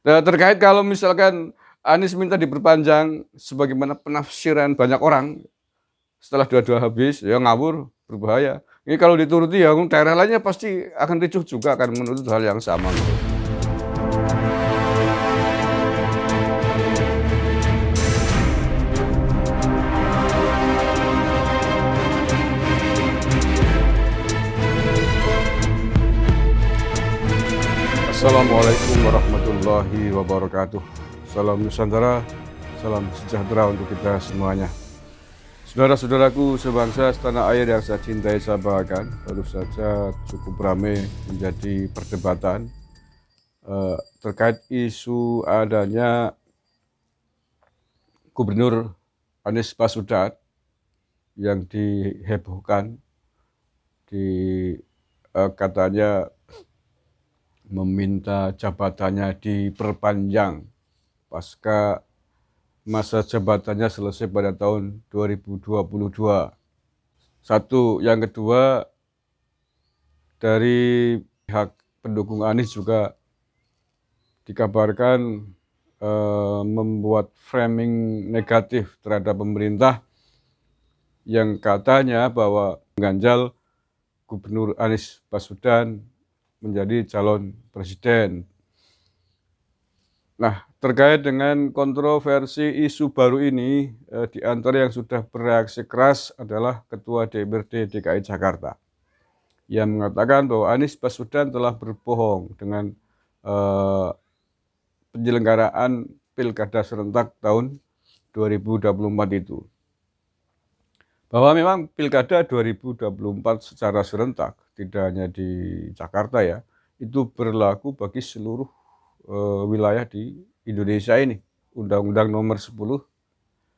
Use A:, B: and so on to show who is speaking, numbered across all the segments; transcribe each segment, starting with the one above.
A: Nah, terkait kalau misalkan Anies minta diperpanjang sebagaimana penafsiran banyak orang, setelah dua-dua habis, ya ngawur, berbahaya. Ini kalau dituruti ya daerah lainnya pasti akan ricuh juga akan menuntut hal yang sama gitu. Assalamualaikum warahmatullahi wabarakatuh. Salam Nusantara, salam sejahtera untuk kita semuanya. Saudara-saudaraku sebangsa setanah air yang saya cintai, saya banggakan, baru saja cukup ramai menjadi perdebatan terkait isu adanya Gubernur Anies Baswedan yang dihebohkan katanya meminta jabatannya diperpanjang pasca masa jabatannya selesai pada tahun 2022. Satu, yang kedua, dari pihak pendukung Anies juga dikabarkan membuat framing negatif terhadap pemerintah yang katanya bahwa mengganjal Gubernur Anies Baswedan menjadi calon presiden. Nah, terkait dengan kontroversi isu baru ini, di antara yang sudah bereaksi keras adalah Ketua DPRD DKI Jakarta yang mengatakan bahwa Anies Baswedan telah berbohong dengan penyelenggaraan Pilkada serentak tahun 2024 itu. Bahwa memang Pilkada 2024 secara serentak, tidak hanya di Jakarta ya, itu berlaku bagi seluruh wilayah di Indonesia ini. Undang-Undang Nomor 10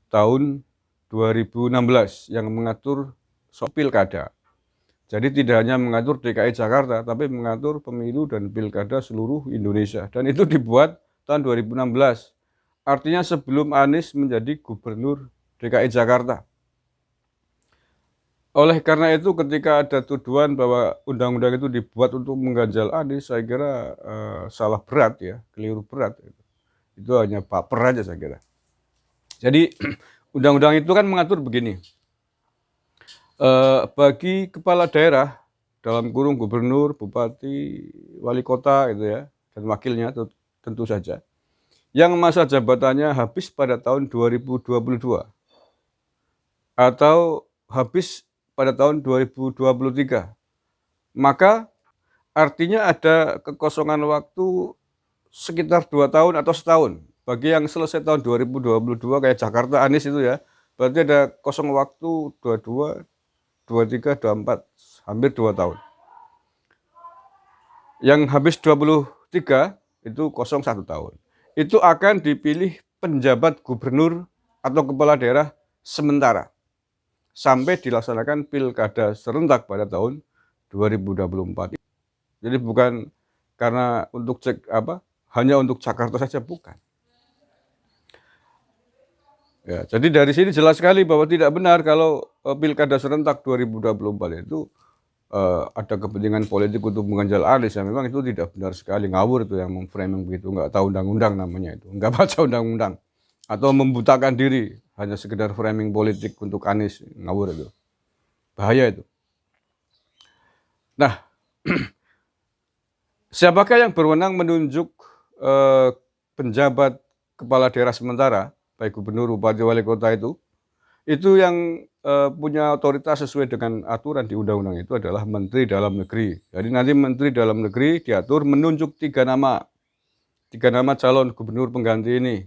A: tahun 2016 yang mengatur soal pilkada. Jadi tidak hanya mengatur DKI Jakarta, tapi mengatur pemilu dan pilkada seluruh Indonesia. Dan itu dibuat tahun 2016. Artinya sebelum Anies menjadi gubernur DKI Jakarta. Oleh karena itu ketika ada tuduhan bahwa undang-undang itu dibuat untuk mengganjal Anies, saya kira salah berat ya, keliru berat. Itu hanya baper aja saya kira. Jadi undang-undang itu kan mengatur begini, bagi kepala daerah dalam kurung gubernur, bupati, wali kota gitu ya, dan wakilnya tentu saja, yang masa jabatannya habis pada tahun 2022 atau habis pada tahun 2023, maka artinya ada kekosongan waktu sekitar 2 tahun atau setahun. Bagi yang selesai tahun 2022 kayak Jakarta Anies itu ya, berarti ada kosong waktu 22, 23, 24, hampir 2 tahun. Yang habis 23 itu kosong 1 tahun. Itu akan dipilih penjabat gubernur atau kepala daerah sementara sampai dilaksanakan pilkada serentak pada tahun 2024. Jadi bukan karena untuk hanya untuk Jakarta saja, bukan. Ya, jadi dari sini jelas sekali bahwa tidak benar kalau pilkada serentak 2024 itu ada kepentingan politik untuk mengganjal Anies. Ya, memang itu tidak benar sekali, ngawur itu yang memframing begitu, nggak tahu undang-undang namanya itu, nggak baca undang-undang atau membutakan diri hanya sekedar framing politik untuk Anies, ngawur itu, bahaya itu. Nah, siapakah yang berwenang menunjuk penjabat kepala daerah sementara, baik gubernur, bupati, wali kota itu yang punya otoritas sesuai dengan aturan di undang-undang itu adalah Menteri Dalam Negeri. Jadi nanti Menteri Dalam Negeri diatur menunjuk 3 nama calon gubernur pengganti ini.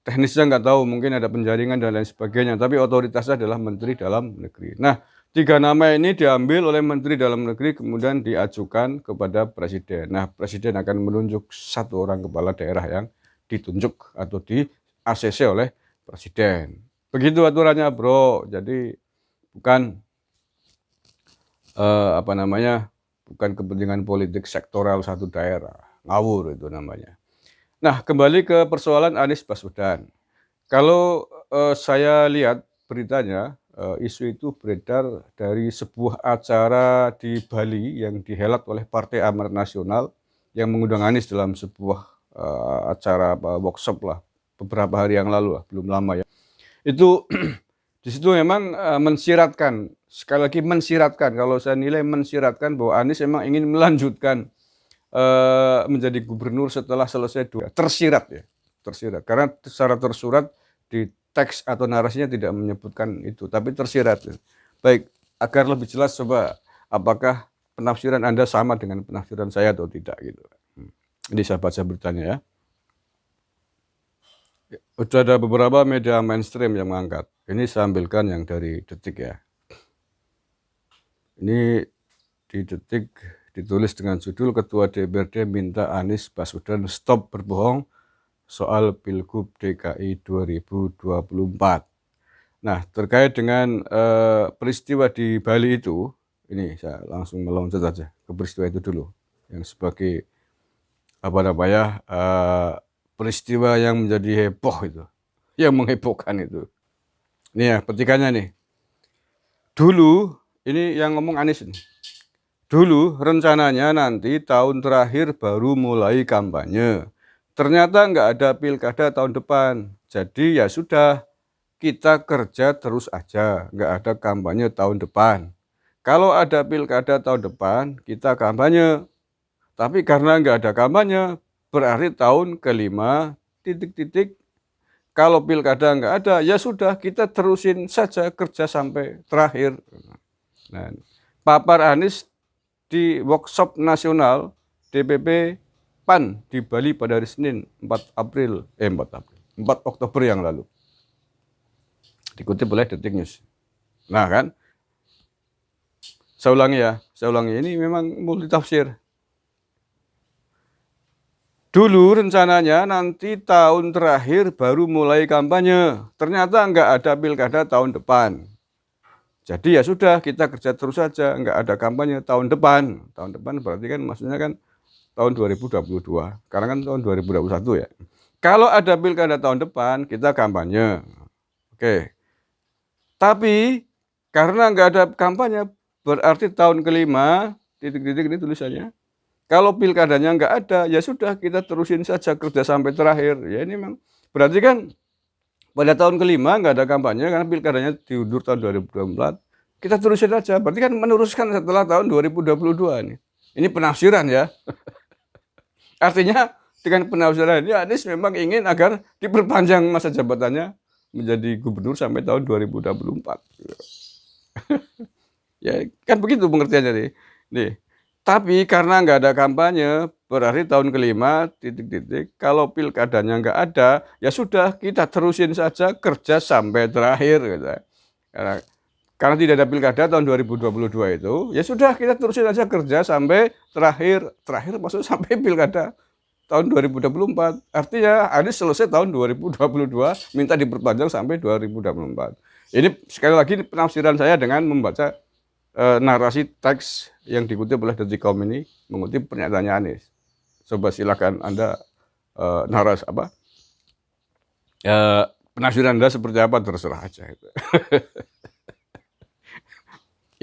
A: Teknisnya nggak tahu, mungkin ada penjaringan dan lain sebagainya, tapi otoritasnya adalah Menteri Dalam Negeri. Nah, 3 nama ini diambil oleh Menteri Dalam Negeri kemudian diajukan kepada Presiden. Nah, Presiden akan menunjuk 1 orang kepala daerah yang ditunjuk atau di-ACC oleh Presiden. Begitu aturannya, bro. Jadi bukan bukan kepentingan politik sektoral satu daerah. Ngawur itu namanya. Nah, kembali ke persoalan Anies Baswedan. Kalau saya lihat beritanya, isu itu beredar dari sebuah acara di Bali yang dihelat oleh Partai Amanat Nasional yang mengundang Anies dalam sebuah acara workshop lah beberapa hari yang lalu lah, belum lama ya. Itu di situ memang mensiratkan, sekali lagi mensiratkan, kalau saya nilai mensiratkan bahwa Anies memang ingin melanjutkan menjadi gubernur setelah selesai tersirat ya, tersirat. Karena secara tersurat di teks atau narasinya tidak menyebutkan itu, tapi tersirat. Ya. Baik, agar lebih jelas coba apakah penafsiran Anda sama dengan penafsiran saya atau tidak gitu. Ini saya baca beritanya ya. Sudah ada beberapa media mainstream yang mengangkat. Ini saya ambilkan yang dari Detik ya. Ini di Detik ditulis dengan judul Ketua DPRD minta Anies Baswedan stop berbohong soal Pilgub DKI 2024. Nah, terkait dengan peristiwa di Bali itu, ini saya langsung meloncat saja ke peristiwa itu dulu, yang sebagai apa namanya peristiwa yang menjadi heboh itu, yang menghebohkan itu. Ini ya petikannya nih. Dulu ini yang ngomong Anies ini. Dulu rencananya nanti tahun terakhir baru mulai kampanye. Ternyata nggak ada pilkada tahun depan. Jadi ya sudah, kita kerja terus aja, nggak ada kampanye tahun depan. Kalau ada pilkada tahun depan, kita kampanye. Tapi karena nggak ada kampanye, berarti tahun kelima, titik-titik, kalau pilkada nggak ada, ya sudah, kita terusin saja kerja sampai terakhir. Nah, papar Anies di workshop nasional DPP PAN di Bali pada hari Senin 4 Oktober yang lalu. Dikutip oleh Detik News. Nah kan, saya ulangi ini memang multitafsir. Dulu rencananya nanti tahun terakhir baru mulai kampanye. Ternyata nggak ada pilkada tahun depan. Jadi ya sudah, kita kerja terus saja, nggak ada kampanye tahun depan. Tahun depan berarti kan maksudnya kan tahun 2022. Karena kan tahun 2021 ya. Kalau ada pilkada tahun depan, kita kampanye. Oke. Tapi karena nggak ada kampanye, berarti tahun kelima, titik-titik ini tulisannya. Kalau pilkadanya nggak ada, ya sudah, kita terusin saja kerja sampai terakhir. Ya ini memang berarti kan pada tahun kelima nggak ada kampanye karena pilkadanya diundur tahun 2024. Kita terusin saja. Berarti kan meneruskan setelah tahun 2022 ini. Ini penafsiran ya. Artinya dengan penafsiran ini Anies memang ingin agar diperpanjang masa jabatannya menjadi gubernur sampai tahun 2024. Ya kan begitu pengertiannya nih. Nih. Tapi karena nggak ada kampanye, berarti tahun kelima, titik-titik, kalau pilkadanya nggak ada, ya sudah, kita terusin saja kerja sampai terakhir. Gitu. Karena tidak ada pilkada tahun 2022 itu, ya sudah, kita terusin saja kerja sampai terakhir. Terakhir maksudnya sampai pilkada tahun 2024. Artinya Anies selesai tahun 2022, minta diperpanjang sampai 2024. Ini sekali lagi penafsiran saya dengan membaca narasi teks yang dikutip oleh Detikcom ini mengutip pernyataannya Anies. Coba silakan Anda narasi apa? Penafsiran Anda seperti apa terserah aja.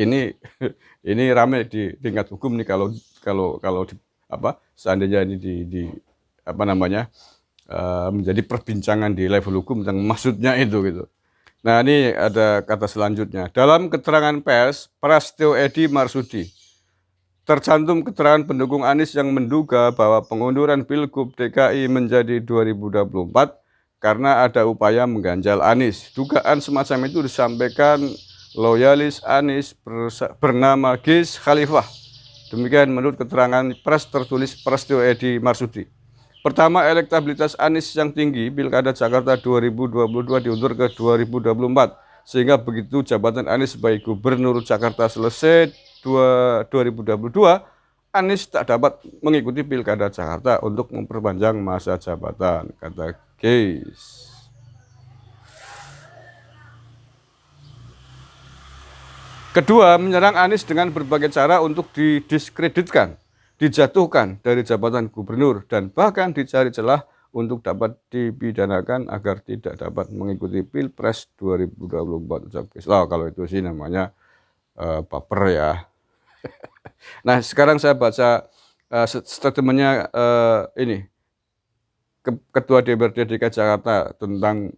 A: ini ramai di tingkat hukum nih kalau seandainya ini di apa namanya menjadi perbincangan di level hukum tentang maksudnya itu gitu. Nah ini ada kata selanjutnya. Dalam keterangan pers, Prasetyo Edy Marsudi, tercantum keterangan pendukung Anies yang menduga bahwa pengunduran Pilgub DKI menjadi 2024 karena ada upaya mengganjal Anies. Dugaan semacam itu disampaikan loyalis Anies bernama Gis Khalifah. Demikian menurut keterangan pers tertulis Prasetyo Edy Marsudi. Pertama, elektabilitas Anies yang tinggi, Pilkada Jakarta 2022 diundur ke 2024. Sehingga begitu jabatan Anies sebagai Gubernur Jakarta selesai 2022, Anies tak dapat mengikuti Pilkada Jakarta untuk memperpanjang masa jabatan, kata Gis. Kedua, menyerang Anies dengan berbagai cara untuk didiskreditkan, dijatuhkan dari jabatan gubernur, dan bahkan dicari celah untuk dapat dipidanakan agar tidak dapat mengikuti Pilpres 2024. Kalau itu sih namanya baper ya. Nah sekarang saya baca statementnya ini. Ketua DPRD DKI Jakarta tentang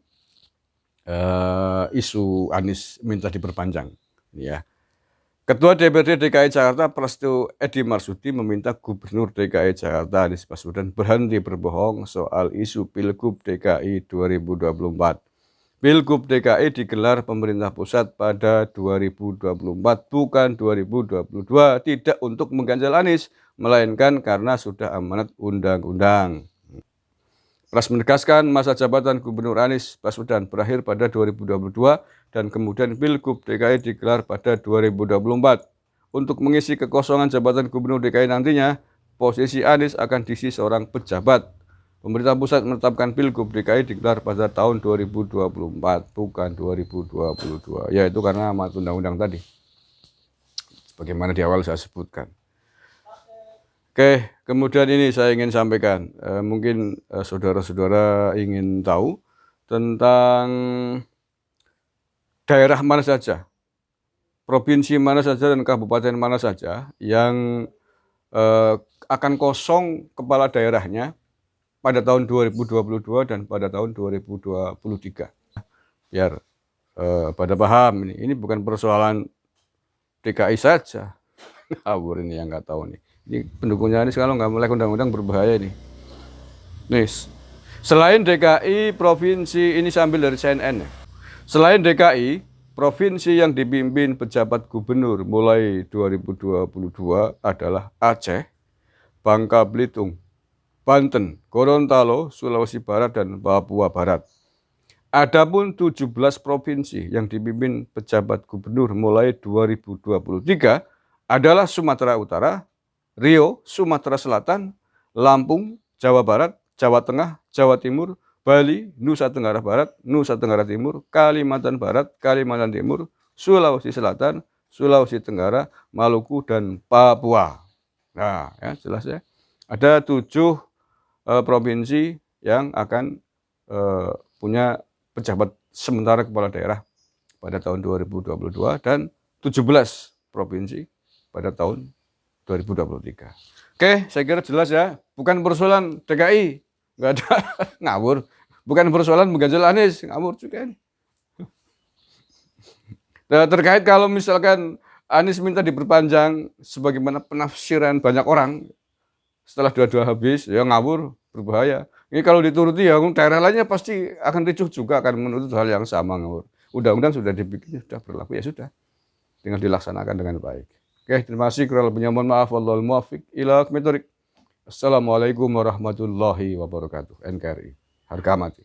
A: isu Anies minta diperpanjang, ya. Ketua DPRD DKI Jakarta Prasetyo Edy Marsudi meminta Gubernur DKI Jakarta Anies Baswedan berhenti berbohong soal isu Pilgub DKI 2024. Pilgub DKI digelar pemerintah pusat pada 2024, bukan 2022, tidak untuk mengganjal Anies, melainkan karena sudah amanat undang-undang. Pras menegaskan masa jabatan Gubernur Anies Baswedan berakhir pada 2022 dan kemudian Pilgub DKI digelar pada 2024. Untuk mengisi kekosongan jabatan Gubernur DKI nantinya, posisi Anies akan diisi seorang pejabat. Pemerintah pusat menetapkan Pilgub DKI digelar pada tahun 2024, bukan 2022. Yaitu karena amanat undang-undang tadi. Sebagaimana di awal saya sebutkan. Oke, kemudian ini saya ingin sampaikan, mungkin saudara-saudara ingin tahu tentang daerah mana saja, provinsi mana saja dan kabupaten mana saja yang akan kosong kepala daerahnya pada tahun 2022 dan pada tahun 2023. Biar pada paham ini bukan persoalan DKI saja. Ngawur ini yang nggak tahu nih. Ini pendukungnya ini kalau nggak melek undang-undang berbahaya ini. Nih, selain DKI, provinsi ini sambil dari CNN ya. Selain DKI, provinsi yang dipimpin pejabat gubernur mulai 2022 adalah Aceh, Bangka Belitung, Banten, Gorontalo, Sulawesi Barat, dan Papua Barat. Adapun 17 provinsi yang dipimpin pejabat gubernur mulai 2023 adalah Sumatera Utara, Riau, Sumatera Selatan, Lampung, Jawa Barat, Jawa Tengah, Jawa Timur, Bali, Nusa Tenggara Barat, Nusa Tenggara Timur, Kalimantan Barat, Kalimantan Timur, Sulawesi Selatan, Sulawesi Tenggara, Maluku, dan Papua. Nah, ya jelas ya. Ada 7 provinsi yang akan punya pejabat sementara kepala daerah pada tahun 2022 dan 17 provinsi pada tahun 2023. Oke, saya kira jelas ya. Bukan persoalan DKI, nggak ada ngawur. Bukan persoalan mengganjal Anies, ngawur juga ini. Nah, terkait kalau misalkan Anies minta diperpanjang, sebagaimana penafsiran banyak orang, setelah dua-dua habis, ya ngawur, berbahaya. Ini kalau dituruti ya, daerah lainnya pasti akan ricuh juga, akan menuntut hal yang sama, ngawur. Undang-undang sudah dibikin, sudah berlaku, ya sudah. Tinggal dilaksanakan dengan baik. Oke, terima kasih. Kurang lebihnya mohon maaf. Wallahul muwaffiq ila aqwamit thoriq. Assalamualaikum warahmatullahi wabarakatuh. NKRI. Harga mati.